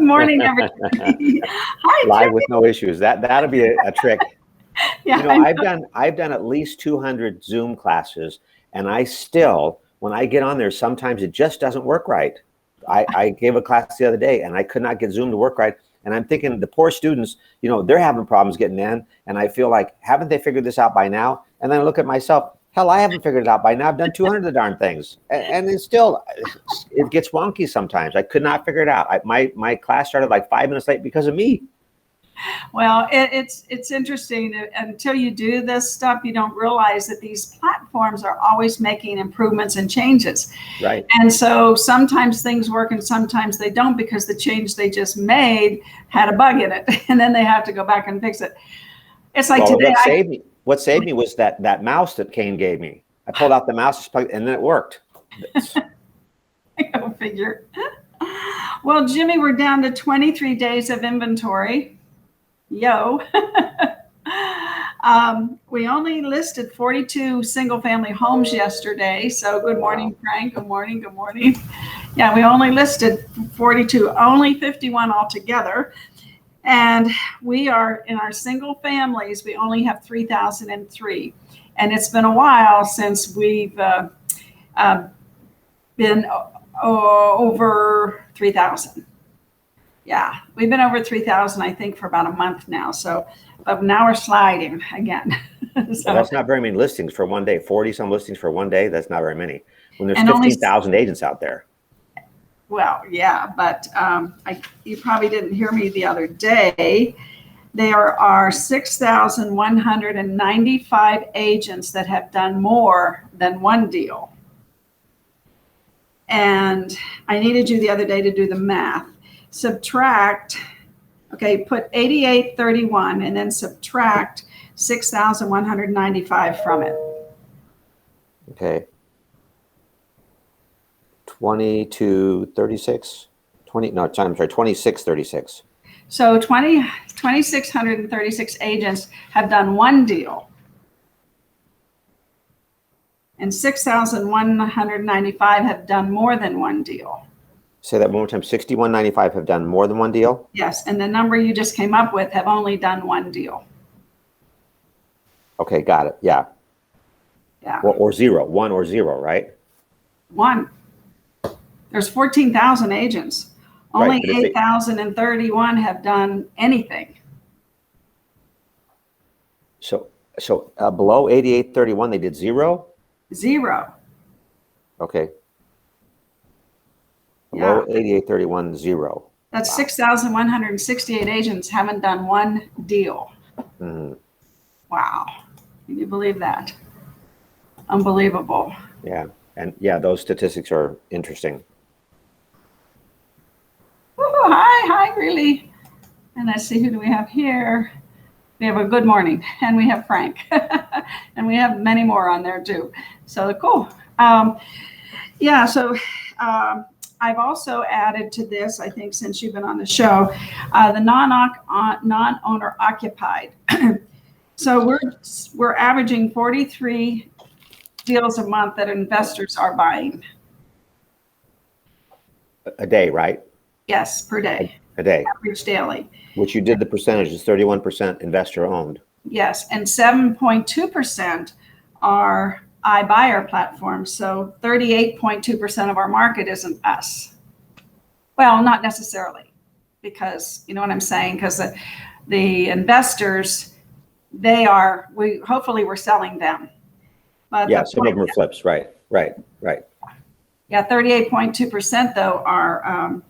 morning, everybody. Hi, Live Jimmy. with no issues. That'll be a trick. Yeah, You know, I've done at least 200 Zoom classes, and I still, when I get on there, sometimes it just doesn't work right. I gave a class the other day, and I could not get Zoom to work right. And I'm thinking the poor students, you know, they're having problems getting in, and I feel like, haven't they figured this out by now? And then I look at myself, hell, I haven't figured it out by now. I've done 200 of the darn things, and it's still, it gets wonky sometimes. I could not figure it out. My class started like 5 minutes late because of me. Well, it's interesting. Until you do this stuff, you don't realize that these platforms are always making improvements and changes. Right. And so sometimes things work and sometimes they don't, because the change they just made had a bug in it, and then they have to go back and fix it. It's like today. What saved me was that mouse that Kane gave me. I pulled out the mouse, and then it worked. Go figure. Well, Jimmy, we're down to 23 days of inventory. Yo. We only listed 42 single family homes yesterday. So good morning, Frank. Good morning. Good morning. Yeah, we only listed 42, only 51 altogether. And we are in our single families, we only have 3,003. And it's been a while since we've been over 3,000. Yeah, we've been over 3,000, I think, for about a month now. So, but now we're sliding again. So that's not very many listings for one day. 40 some listings for one day. That's not very many. When there's 15,000 agents out there. Well, yeah, but you probably didn't hear me the other day. There are 6,195 agents that have done more than one deal. And I needed you the other day to do the math. Subtract, okay, put 8831 and then subtract 6,195 from it. Okay. 2236. 2636. So 2,636 agents have done one deal. And 6,195 have done more than one deal. Say that one more time. 6,195 have done more than one deal? Yes, and the number you just came up with have only done one deal. Okay, got it. Yeah. Yeah. Or zero. One or zero, right? One. There's 14,000 agents. Only Right, 8,031 have done anything. So below 8831, they did zero? Zero. Okay. Below 8831, zero. That's 6,168 agents haven't done one deal. Mm-hmm. Wow. Can you believe that? Unbelievable. Yeah. And yeah, those statistics are interesting. Ooh, hi, really. And let's see, who do we have here? We have a good morning, and we have Frank, and we have many more on there too. So cool. Yeah, so I've also added to this, I think, since you've been on the show, the non-owner occupied. So we're averaging 43 deals a month that investors are buying. A day, right? Yes, per day. A day. Average daily. Which you did the percentage is 31% investor owned. Yes, and 7.2% are iBuyer platforms. So 38.2% of our market isn't us. Well, not necessarily, because you know what I'm saying? Because the investors, hopefully we're selling them. But yeah, some of them are flips, right. Yeah, 38.2% though are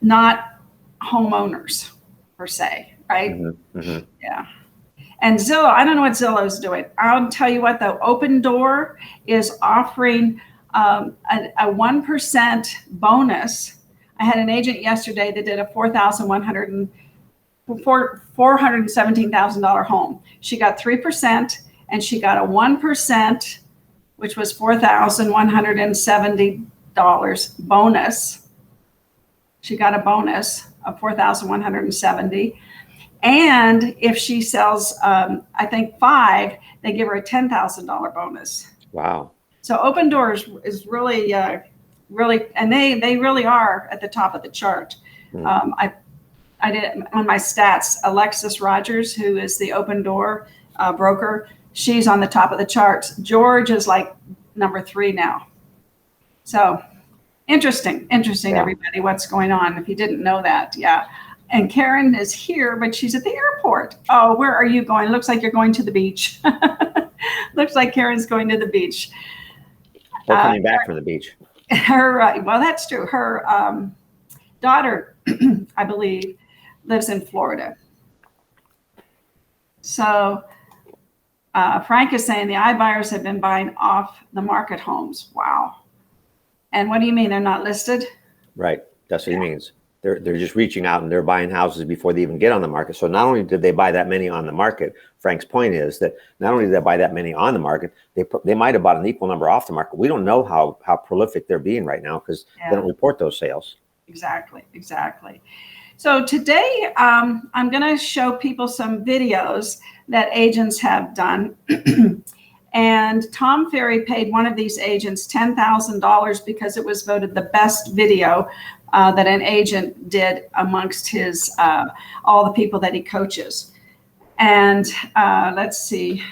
not homeowners per se, right? Mm-hmm, mm-hmm. Yeah. And Zillow, I don't know what Zillow is doing. I'll tell you what, though, Open Door is offering a 1% bonus. I had an agent yesterday that did a $417,000 home. She got 3% and she got a 1%, which was $4,170 bonus. She got a bonus of $4,170. And if she sells, I think 5, they give her a $10,000 bonus. Wow. So Open Doors is really really, and they really are at the top of the chart. I did on my stats, Alexis Rogers, who is the Open Door broker, she's on the top of the charts. George is like number 3 now. So interesting, Yeah. everybody, what's going on. If you didn't know that, yeah. And Karen is here, but she's at the airport. Oh, where are you going? Looks like you're going to the beach. Looks like Karen's going to the beach. Or coming back from the beach. Her, well, that's true. Her daughter, I believe, lives in Florida. So Frank is saying the iBuyers have been buying off the market homes. Wow. And what do you mean they're not listed? Right. That's what he means. They're just reaching out and they're buying houses before they even get on the market. So not only did they buy that many on the market, Frank's point is that not only did they buy that many on the market, they might have bought an equal number off the market. We don't know how prolific they're being right now because they don't report those sales. Exactly. So today I'm going to show people some videos that agents have done. And Tom Ferry paid one of these agents $10,000 because it was voted the best video that an agent did amongst his all the people that he coaches. And let's see,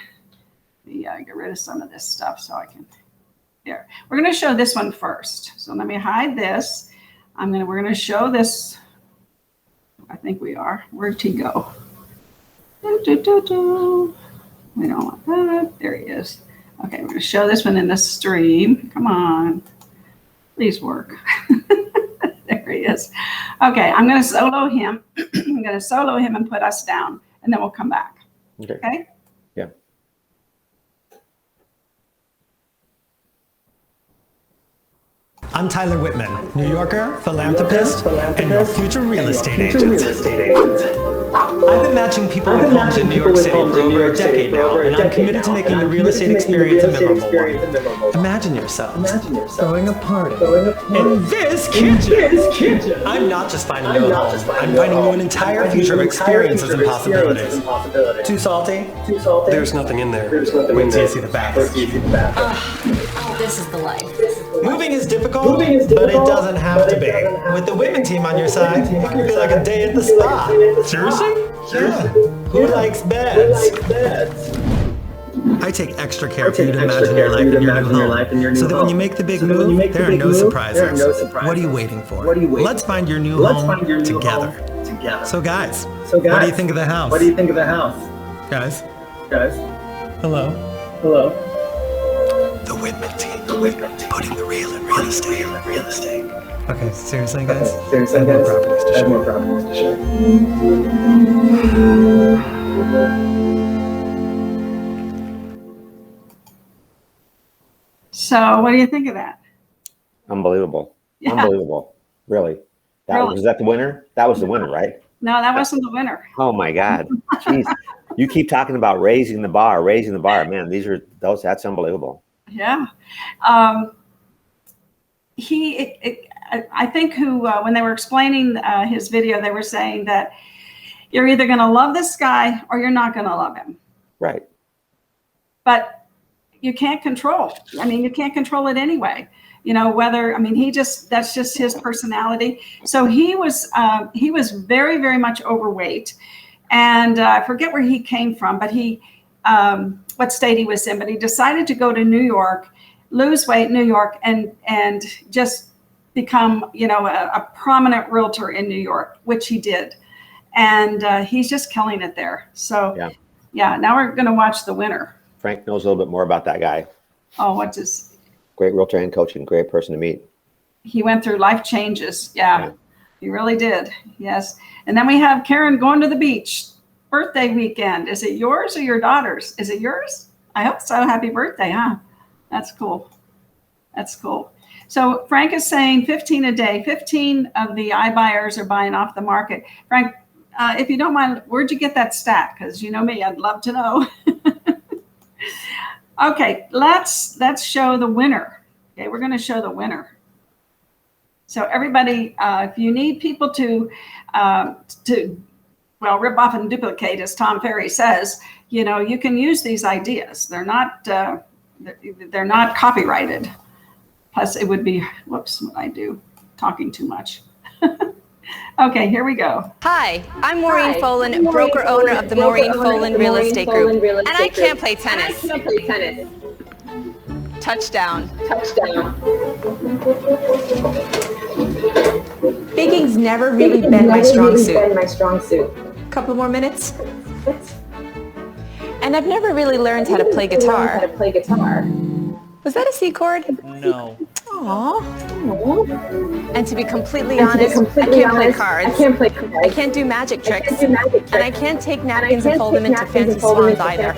get rid of some of this stuff so I can. There, we're going to show this one first. So let me hide this. We're going to show this. I think we are. Where'd he go? We don't want that. There he is. Okay, we're going to show this one in the stream. Come on. Please work. There he is. Okay, I'm going to solo him. I'm going to solo him and put us down, and then we'll come back. Okay? Yeah. I'm Tyler Whitman, New Yorker, philanthropist, and your future real estate agent. I've been matching people with homes in New York City for over a decade now, and I'm committed to making the real estate experience a memorable one. Imagine yourselves throwing a party in this kitchen. I'm not just finding you a home, I'm finding you an entire future of experiences and possibilities. Too salty? There's nothing in there. Wait till you see the bathroom. Oh, this is the life. Moving is difficult, but it doesn't have to be. With the women team on your side, it can be like a day at the spa. Seriously? Yeah. Who likes beds? I take extra care for you to imagine your life in your new home, so that when you make the big move, there are no surprises. What are you waiting for? Let's find your new home together. So guys, what do you think of the house? Guys? Hello? The Whitman team. Putting the real in real estate. Okay, seriously guys? I have more properties to share. So what do you think of that? Unbelievable. Yeah. Unbelievable. Really. Was that the winner? That was the winner, right? No, that wasn't the winner. Oh my God. Jeez. You keep talking about raising the bar. Man, that's unbelievable. Yeah. I think when they were explaining his video, they were saying that you're either going to love this guy or you're not going to love him. Right. But you can't control. I mean, you can't control it anyway. You know, that's just his personality. So he was very, very much overweight. And I forget where he came from, but what state he was in, but he decided to go to New York, lose weight in New York, and just become, a prominent realtor in New York, which he did. And he's just killing it there. So yeah, now we're going to watch the winner. Frank knows a little bit more about that guy. Oh, what's his? Great realtor and coaching, great person to meet. He went through life changes. Yeah, he really did. Yes. And then we have Karen going to the beach. Birthday weekend. Is it yours or your daughter's? Is it yours? I hope so. Happy birthday, huh? That's cool. So Frank is saying 15 a day. 15 of the iBuyers are buying off the market. Frank, if you don't mind, where'd you get that stat? Because you know me, I'd love to know. Okay, let's show the winner. Okay, we're going to show the winner. So everybody, if you need people to rip off and duplicate, as Tom Ferry says, you can use these ideas. They're not copyrighted. Plus it would be, whoops, what I do, talking too much. Okay, here we go. Hi, I'm Maureen Folan, broker owner of the Maureen Folan Real Estate Group, and I can't play tennis. Touchdown. Baking's never really been my strong suit. Couple more minutes. And I've never really learned how to play guitar. Was that a C chord? No. Aww. And to be completely honest, I can't play cards. I can't do magic tricks. And I can't take napkins and fold them into fancy swans either.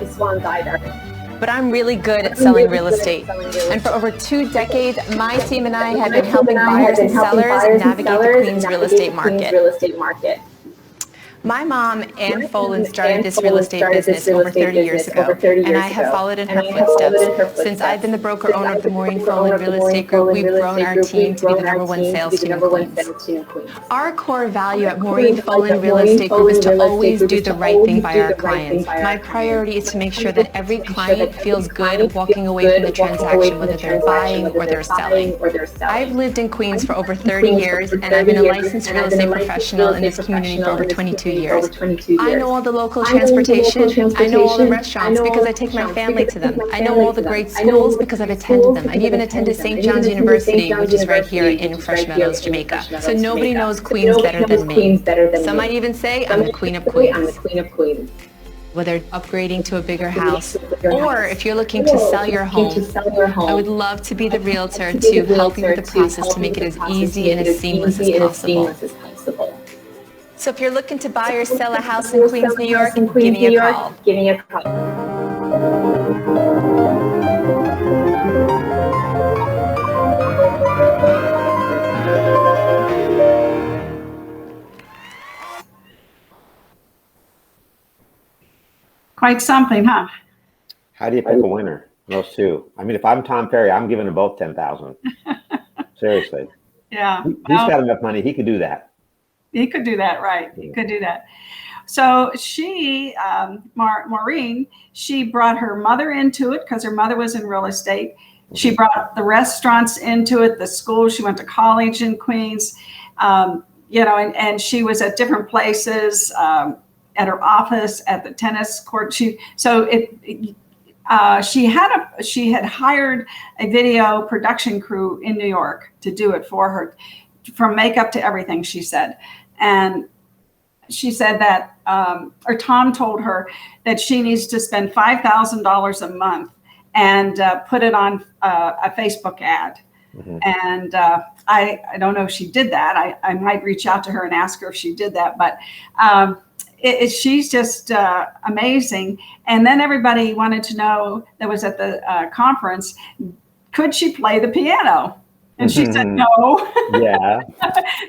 But I'm really good at selling real estate. And for over 2 decades, my team and I have been helping buyers and sellers navigate the Queens real estate market. My mom, Ann Folan, started this real estate business over 30 years ago, and I have followed in her footsteps. Since I've been the broker owner of the Maureen Folan Real Estate Group, we've grown our team to be the #1 sales team in Queens. Our core value at Maureen Folan Real Estate Group is to always do the right thing by our clients. My priority is to make sure that every client feels good walking away from the transaction, whether they're buying or they're selling. I've lived in Queens for over 30 years, and I've been a licensed real estate professional in this community for over 22 years. I know all the local transportation. I know all the restaurants because I take my family to them. I know all the great schools because I've attended them. I've even attended St. John's University, which is right here in Fresh Meadows, Jamaica. So nobody knows Queens better than me. Some might even say I'm the Queen of Queens. Whether upgrading to a bigger house, or if you're looking to sell your home, I would love to be the realtor to help you with the process to make it as easy and as seamless as possible. So if you're looking to buy or sell a house in Queens, New York, give me a call. Quite something, huh? How do you pick a winner? Those two. I mean, if I'm Tom Ferry, I'm giving them both 10,000. Seriously. Yeah. He's got enough money. He could do that. He could do that, right? He could do that. So she, Maureen, she brought her mother into it because her mother was in real estate. She brought the restaurants into it, the school. She went to college in Queens, and she was at different places, at her office, at the tennis court. She had hired a video production crew in New York to do it for her, from makeup to everything, she said. And she said that, or Tom told her that she needs to spend $5,000 a month and put it on a Facebook ad. And I don't know if she did that. I might reach out to her and ask her if she did that, but she's just amazing. And then everybody wanted to know, that was at the conference, could she play the piano? And she said no. Yeah.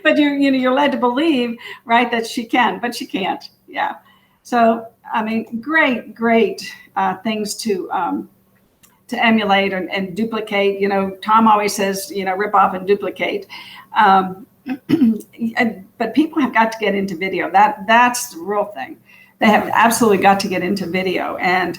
But you're led to believe, right, that she can, but she can't. Yeah. So I mean, great things to emulate and duplicate. Tom always says, rip off and duplicate. But people have got to get into video. That's the real thing. They have absolutely got to get into video. And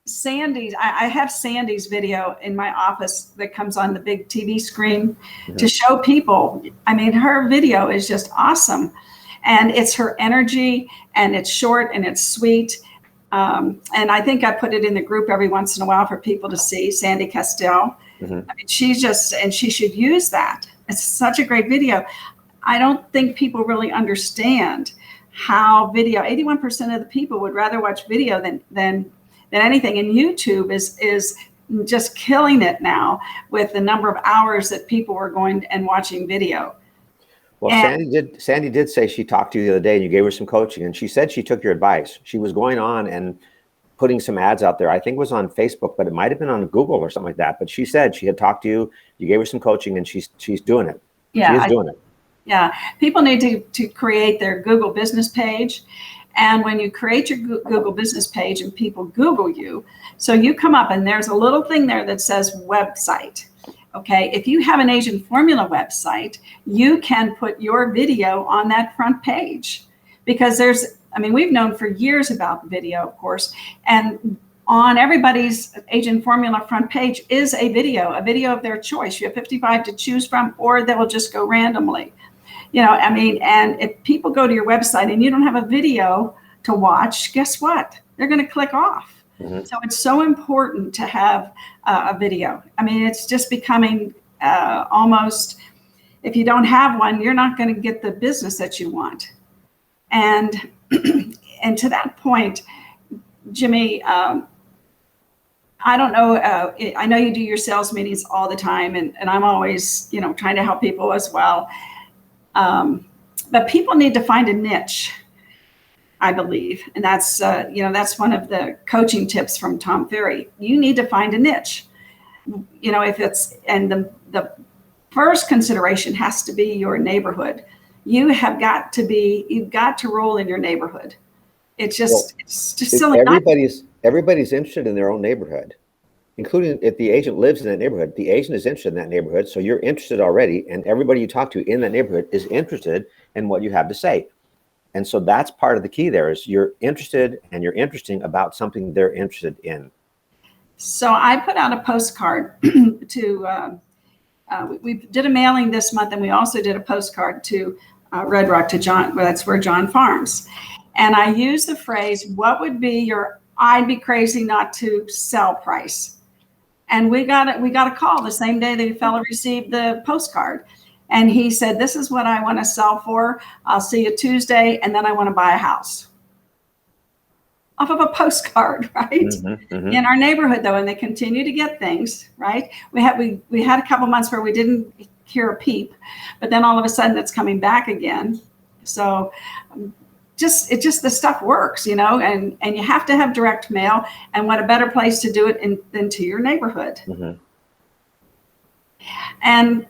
Sandy's, I have Sandy's video in my office that comes on the big TV screen to show people. I mean, her video is just awesome. And it's her energy, and it's short and it's sweet. And I think I put it in the group every once in a while for people to see, Sandy Castell. I mean, she's just, and she should use that. It's such a great video. I don't think people really understand how video, 81% of the people would rather watch video than anything. And YouTube is just killing it now with the number of hours that people are going and watching video. Well, Sandy did say she talked to you the other day and you gave her some coaching, and she said she took your advice. She was going on and putting some ads out there. I think it was on Facebook, but it might have been on Google or something like that. But she said she had talked to you, you gave her some coaching, and she's doing it. Yeah, she is doing it. Yeah, people need to create their Google business page. And when you create your Google business page and people Google you, so you come up and there's a little thing there that says website. Okay, if you have an Agent Formula website, you can put your video on that front page, because we've known for years about video, of course, and on everybody's agent formula front page is a video of their choice. You have 55 to choose from, or they will just go randomly. You know, I mean, and if people go to your website and you don't have a video to watch, guess what? They're going to click off. Mm-hmm. So it's so important to have a video. I mean, it's just becoming almost, if you don't have one, you're not going to get the business that you want. And and to that point, Jimmy, I don't know. I know you do your sales meetings all the time, and I'm always, you know, trying to help people as well. But people need to find a niche, I believe. And that's, you know, that's one of the coaching tips from Tom Ferry. You need to find a niche. You know, if it's, and the first consideration has to be your neighborhood. You've got to roll in your neighborhood. It's just silly. Everybody's interested in their own neighborhood, including if the agent lives in that neighborhood. The agent is interested in that neighborhood, so you're interested already, and everybody you talk to in that neighborhood is interested in what you have to say. And so that's part of the key there is you're interested and you're interesting about something they're interested in. So I put out a postcard to, we did a mailing this month, and we also did a postcard to Red Rock, to John, well, that's where John farms. And I use the phrase, what would be your I'd be crazy not to sell price? And we got a call the same day the fellow received the postcard. And he said, this is what I want to sell for. I'll see you Tuesday. And then I want to buy a house. Off of a postcard, right? Mm-hmm, mm-hmm. In our neighborhood, though, and they continue to get things, right? We had a couple months where we didn't hear a peep, but then all of a sudden it's coming back again. So it just the stuff works, you know, and you have to have direct mail, and what a better place to do it than to your neighborhood. Mm-hmm. And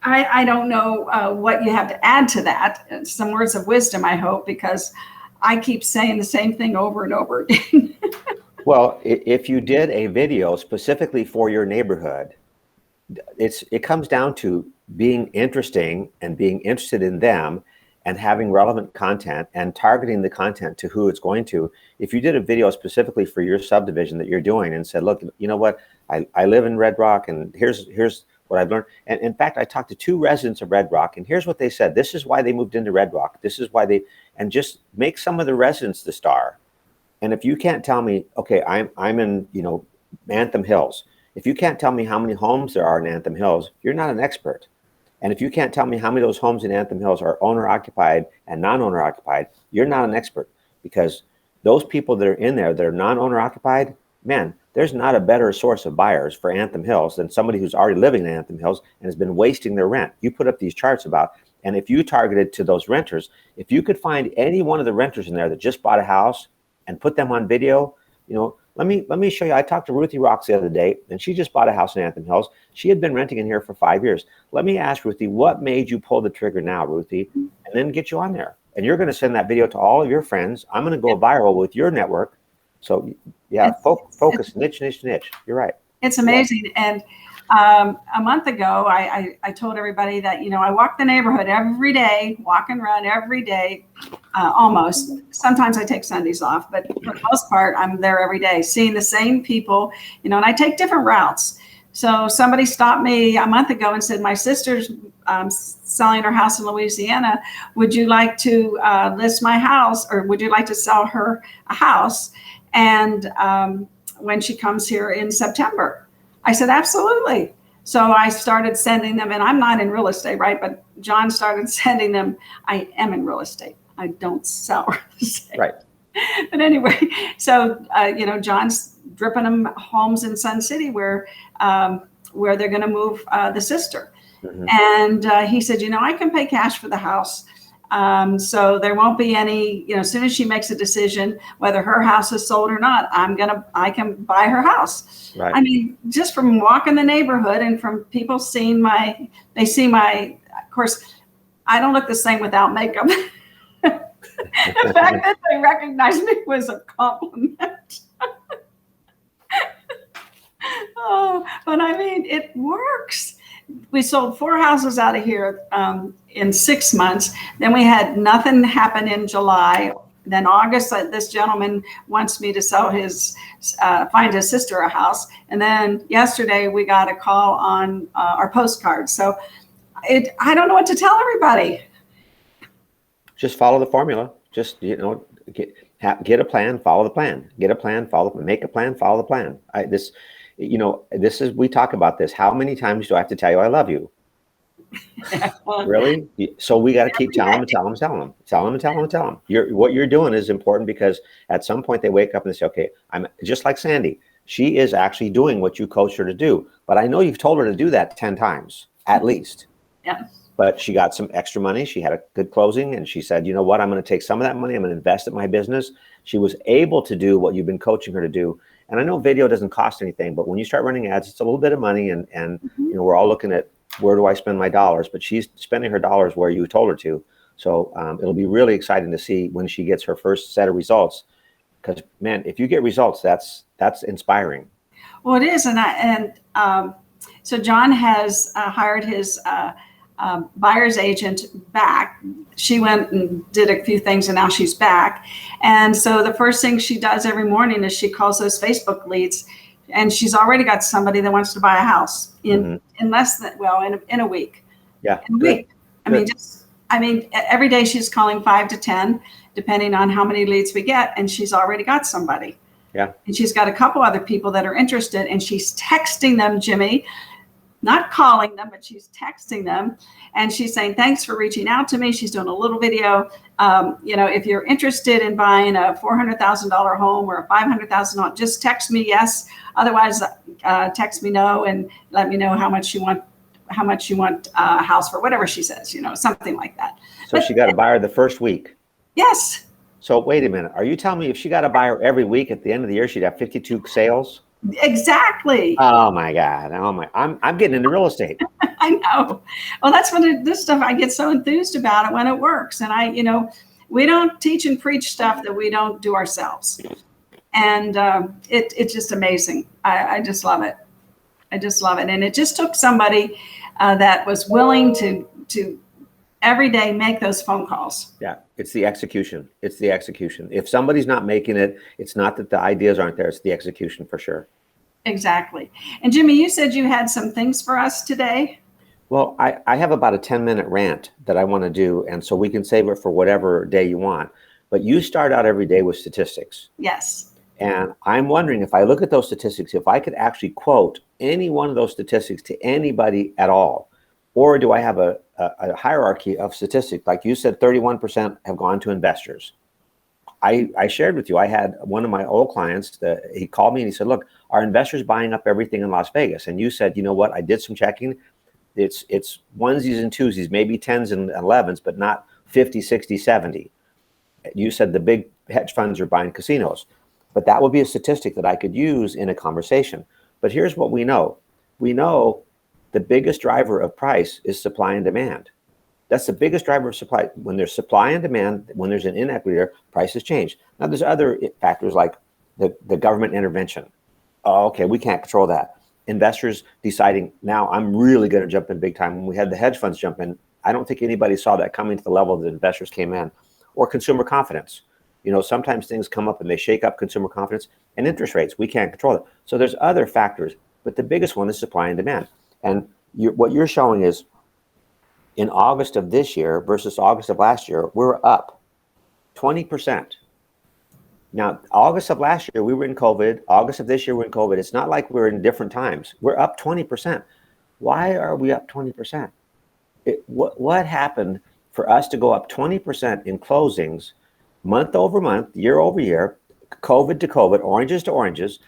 I don't know what you have to add to that. Some words of wisdom, I hope, because I keep saying the same thing over and over again. Well, if you did a video specifically for your neighborhood, it comes down to being interesting and being interested in them and having relevant content and targeting the content to who it's going to. If you did a video specifically for your subdivision that you're doing and said, look, you know what, I live in Red Rock, and here's what I've learned. And in fact, I talked to 2 residents of Red Rock, and here's what they said. This is why they moved into Red Rock. This is why and just make some of the residents the star. And if you can't tell me, okay, I'm in, you know, Anthem Hills. If you can't tell me how many homes there are in Anthem Hills, you're not an expert. And if you can't tell me how many of those homes in Anthem Hills are owner occupied and non-owner occupied, you're not an expert, because those people that are in there that are non-owner occupied, man, there's not a better source of buyers for Anthem Hills than somebody who's already living in Anthem Hills and has been wasting their rent. You put up these charts about, and if you targeted to those renters, if you could find any one of the renters in there that just bought a house and put them on video, you know, let me show you. I talked to Ruthie-Rocks the other day, and she just bought a house in Anthem Hills. She had been renting in here for 5 years. Let me ask Ruthie, what made you pull the trigger now, Ruthie, and then get you on there? And you're going to send that video to all of your friends. I'm going to go viral with your network. So yeah, focus, niche. You're right. It's amazing. And a month ago, I told everybody that, you know, I walk the neighborhood every day, walk and run every day, almost. Sometimes I take Sundays off, but for the most part, I'm there every day, seeing the same people, you know, and I take different routes. So somebody stopped me a month ago and said, my sister's selling her house in Louisiana. Would you like to list my house, or would you like to sell her a house? And when she comes here in September, I said, absolutely. So I started sending them, and I'm not in real estate, right? But John started sending them. I am in real estate. I don't sell real estate. Right. But anyway, so, you know, John's dripping them homes in Sun City where they're going to move the sister. Mm-hmm. And he said, you know, I can pay cash for the house. So there won't be any, you know, as soon as she makes a decision, whether her house is sold or not, I can buy her house. Right. I mean, just from walking the neighborhood and from people seeing of course, I don't look the same without makeup. The fact that they recognized me was a compliment. Oh, but I mean, it works. We sold 4 houses out of here in 6 months. Then we had nothing happen in July. then August, this gentleman wants me to sell find his sister a house. And then yesterday we got a call on our postcard. So I don't know what to tell everybody. Just follow the formula. Just, get a plan, follow the plan. Get a plan, make a plan, follow the plan. We talk about this. How many times do I have to tell you I love you? Really? So we got to keep telling them. What you're doing is important, because at some point they wake up and they say, okay, I'm just like Sandy. She is actually doing what you coached her to do. But I know you've told her to do that 10 times, at least. Yeah. But she got some extra money. She had a good closing, and she said, you know what? I'm going to take some of that money. I'm going to invest in my business. She was able to do what you've been coaching her to do. And I know video doesn't cost anything, but when you start running ads, it's a little bit of money. And we're all looking at, where do I spend my dollars? But she's spending her dollars where you told her to. So it'll be really exciting to see when she gets her first set of results. Because, man, if you get results, that's inspiring. Well, it is. So John has hired his buyer's agent back. She went and did a few things, and now she's back. And so the first thing she does every morning is she calls those Facebook leads, and she's already got somebody that wants to buy a house in less than, in a week. Yeah. In a week. I mean, every day she's calling 5 to 10, depending on how many leads we get, and she's already got somebody. Yeah. And she's got a couple other people that are interested, and she's texting them, Jimmy, not calling them, but she's texting them, and she's saying, thanks for reaching out to me. She's doing a little video. If you're interested in buying a $400,000 home or a $500,000 home, just text me yes. Otherwise, text me no, and let me know how much you want a house for, whatever she says, something like that. So she got a buyer the first week. Yes. So wait a minute. Are you telling me if she got a buyer every week, at the end of the year, she'd have 52 sales? Exactly. Oh my God. I'm getting into real estate. I know. Well, that's when this stuff, I get so enthused about it when it works. And we don't teach and preach stuff that we don't do ourselves. And it's just amazing. I just love it. I just love it. And it just took somebody that was willing to every day make those phone calls. Yeah. It's the execution. If somebody's not making it, it's not that the ideas aren't there. It's the execution for sure. Exactly. And Jimmy, you said you had some things for us today. Well, I have about a 10-minute rant that I want to do. And so we can save it for whatever day you want. But you start out every day with statistics. Yes. And I'm wondering, if I look at those statistics, if I could actually quote any one of those statistics to anybody at all, or do I have a hierarchy of statistics? Like you said, 31% have gone to investors. I shared with you, I had one of my old clients, he called me and he said, look, our investors buying up everything in Las Vegas. And you said, you know what, I did some checking. It's onesies and twosies, maybe 10s and 11s, but not 50, 60, 70. You said the big hedge funds are buying casinos. But that would be a statistic that I could use in a conversation. But here's what we know. We know the biggest driver of price is supply and demand. That's the biggest driver of supply. When there's supply and demand, when there's an inequity there, prices change. Now, there's other factors like the government intervention. Oh, okay, we can't control that. Investors deciding, now I'm really going to jump in big time. When we had the hedge funds jump in, I don't think anybody saw that coming to the level that investors came in. Or consumer confidence. Sometimes things come up and they shake up consumer confidence, and interest rates. We can't control it. So there's other factors, but the biggest one is supply and demand. And what you're showing is in August of this year versus August of last year, we're up 20%. Now, August of last year, we were in COVID. August of this year, we're in COVID. It's not like we're in different times. We're up 20%. Why are we up 20%? What happened for us to go up 20% in closings month over month, year over year, COVID to COVID, oranges to oranges?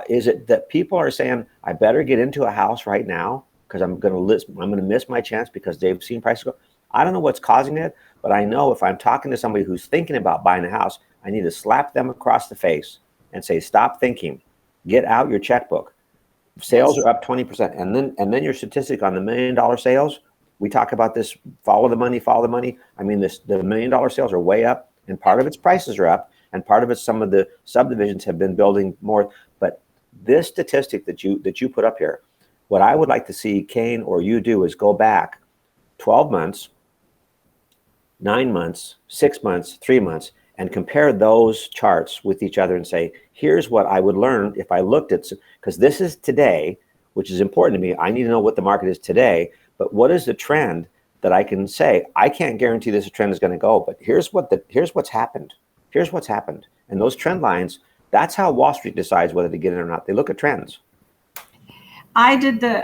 Is it that people are saying, I better get into a house right now because I'm going to miss my chance because they've seen prices go? I don't know what's causing it, but I know if I'm talking to somebody who's thinking about buying a house, I need to slap them across the face and say, stop thinking, get out your checkbook. Sales are up 20%. And then your statistic on the $1 million sales, we talk about this, follow the money. I mean, the $1 million sales are way up. And part of its prices are up, and part of it, some of the subdivisions have been building more. But this statistic that you put up here, what I would like to see Kane or you do is go back 12 months, 9 months, 6 months, 3 months, and compare those charts with each other and say, here's what I would learn if I looked at, because this is today, which is important to me. I need to know what the market is today, but what is the trend that I can say, I can't guarantee this trend is going to go, but here's what's happened. Here's what's happened. And those trend lines, that's how Wall Street decides whether to get in or not. They look at trends. I did the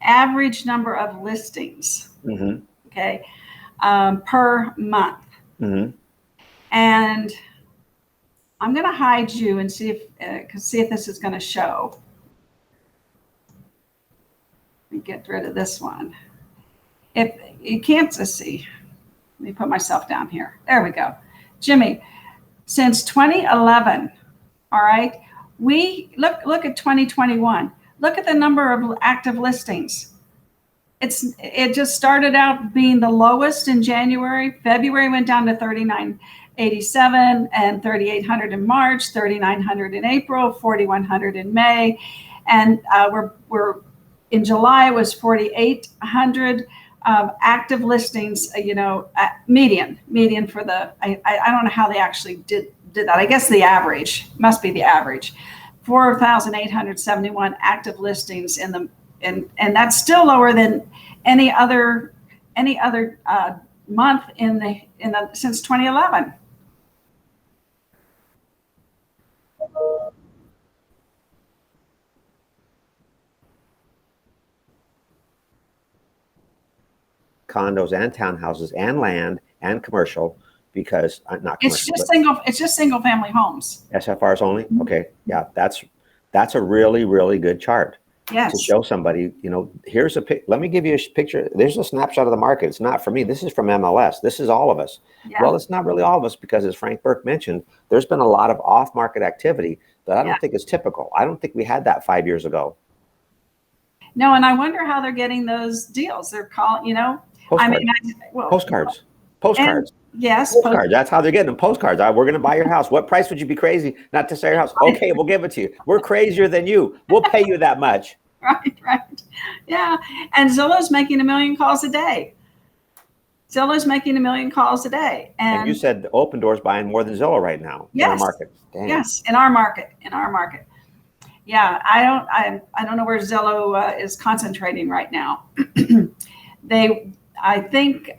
average number of listings, okay, per month. And I'm going to hide you and see if this is going to show. Let me get rid of this one. If you can't see, let me put myself down here. There we go. Jimmy, since 2011, all right, we look at 2021. Look at the number of active listings. It just started out being the lowest in January. February went down to 3987 and 3800 in March, 3900 in April, 4100 in May, and we're in July was 4800 active listings. Median for the I don't know how they actually did that. I guess the average must be the average. 4,871 active listings and that's still lower than any other month since 2011. Condos and townhouses and land and commercial, because not commercial. It's just single family homes. SFRs only. Okay, yeah, that's a really, really good chart. Yes. To show somebody, here's let me give you a picture. There's a snapshot of the market. It's not for me. This is from MLS. This is all of us. Yeah. Well, it's not really all of us, because as Frank Burke mentioned, there's been a lot of off-market activity that I don't think is typical. I don't think we had that 5 years ago. No, and I wonder how they're getting those deals. They're calling, Postcards. Postcards. Yes. Postcards. That's how they're getting them. Postcards. We're going to buy your house. What price would you be crazy not to sell your house? Okay, we'll give it to you. We're crazier than you. We'll pay you that much. Right. Yeah. And Zillow's making 1 million calls a day. And you said Open Door's buying more than Zillow right now. Yes. In our market. Dang. Yes, in our market. Yeah, I don't know where Zillow is concentrating right now. I think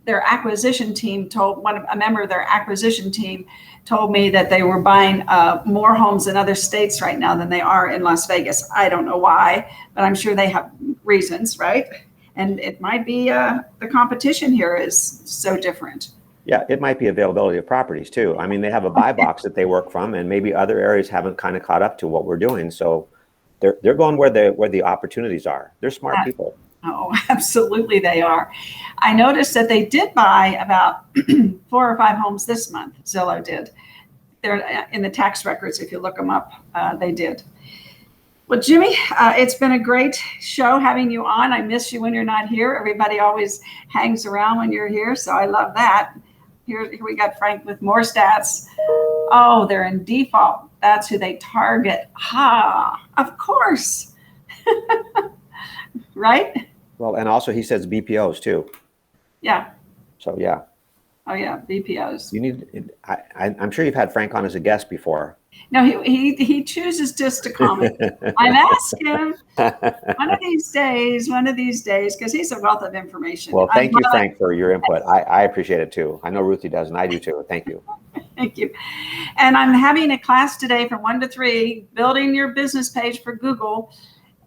their acquisition team a member of their acquisition team told me that they were buying more homes in other states right now than they are in Las Vegas. I don't know why, but I'm sure they have reasons, right? And it might be the competition here is so different. Yeah, it might be availability of properties too. I mean, they have a buy box that they work from, and maybe other areas haven't kind of caught up to what we're doing. So they're going where the opportunities are. They're smart people. Oh, absolutely they are. I noticed that they did buy about 4 or 5 homes this month. Zillow did. They're in the tax records. If you look them up, they did. Well, Jimmy, it's been a great show having you on. I miss you when you're not here. Everybody always hangs around when you're here, so I love that. Here we got Frank with more stats. Oh, they're in default. That's who they target. Of course. Right? Well, and also he says BPOs too. Yeah. So yeah. Oh yeah, BPOs. You need. I'm sure you've had Frank on as a guest before. No, he chooses just to comment. I've asked him one of these days, because he's a wealth of information. Well, thank you, Frank, for your input. I appreciate it too. I know Ruthie does, and I do too. Thank you. Thank you. And I'm having a class today from 1 to 3, building your business page for Google.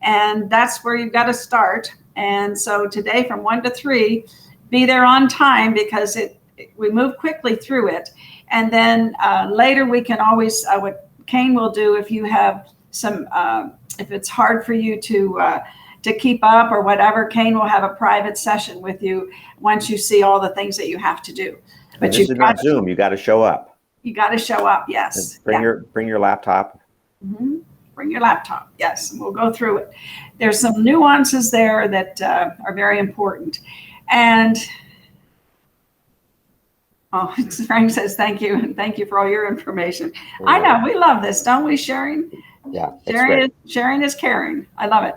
And that's where you've got to start. And so today from 1 to 3, be there on time, because we move quickly through it. And then later we can always, what Kane will do, if you have some, if it's hard for you to keep up or whatever, Kane will have a private session with you once you see all the things that you have to do. But this is not Zoom. You got to show up. You got to show up. Yes. Bring your laptop. Mm-hmm. Bring your laptop. Yes. And we'll go through it. There's some nuances there that are very important. And Frank says, thank you. And thank you for all your information. I know. We love this, don't we, sharing? Yeah. Sharing is caring. I love it.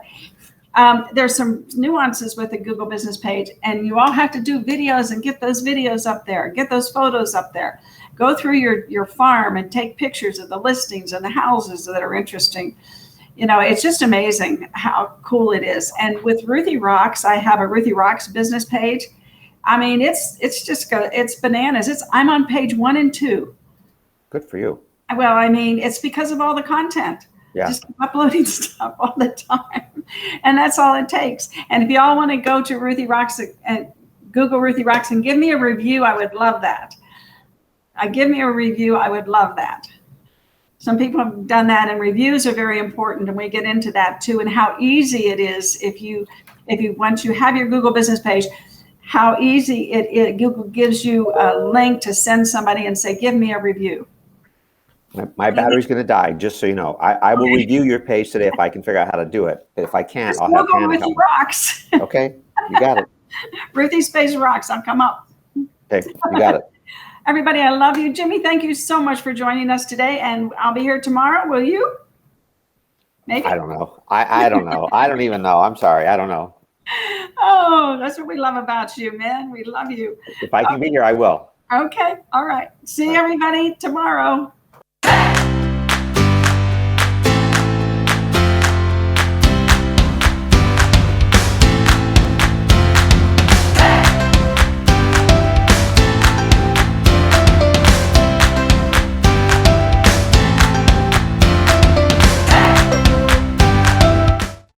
There's some nuances with the Google business page, and you all have to do videos and get those videos up there, get those photos up there. Go through your farm and take pictures of the listings and the houses that are interesting. You know, it's just amazing how cool it is. And with Ruthie Rocks, I have a Ruthie Rocks business page. I mean, it's bananas. I'm on page 1 and 2. Good for you. Well, I mean, it's because of all the content. Yeah. Just keep uploading stuff all the time. And that's all it takes. And if you all want to go to Ruthie Rocks and Google Ruthie Rocks and give me a review, I would love that. Give me a review. I would love that. Some people have done that, and reviews are very important. And we get into that too, and how easy it is if you once you have your Google business page, how easy it is. Google gives you a link to send somebody and say, give me a review. My battery's going to die, just so you know. I will review your page today if I can figure out how to do it. If I can't, I'll have Hannah help. Ruthie Rocks. Okay, you got it. Ruthie Space Rocks. I'll come up. Okay, you got it. Everybody, I love you. Jimmy, thank you so much for joining us today. And I'll be here tomorrow. Will you? Maybe. I don't know. I don't know. I don't even know. I'm sorry. I don't know. Oh, that's what we love about you, man. We love you. If I can be here, I will. Okay. All right. See everybody tomorrow.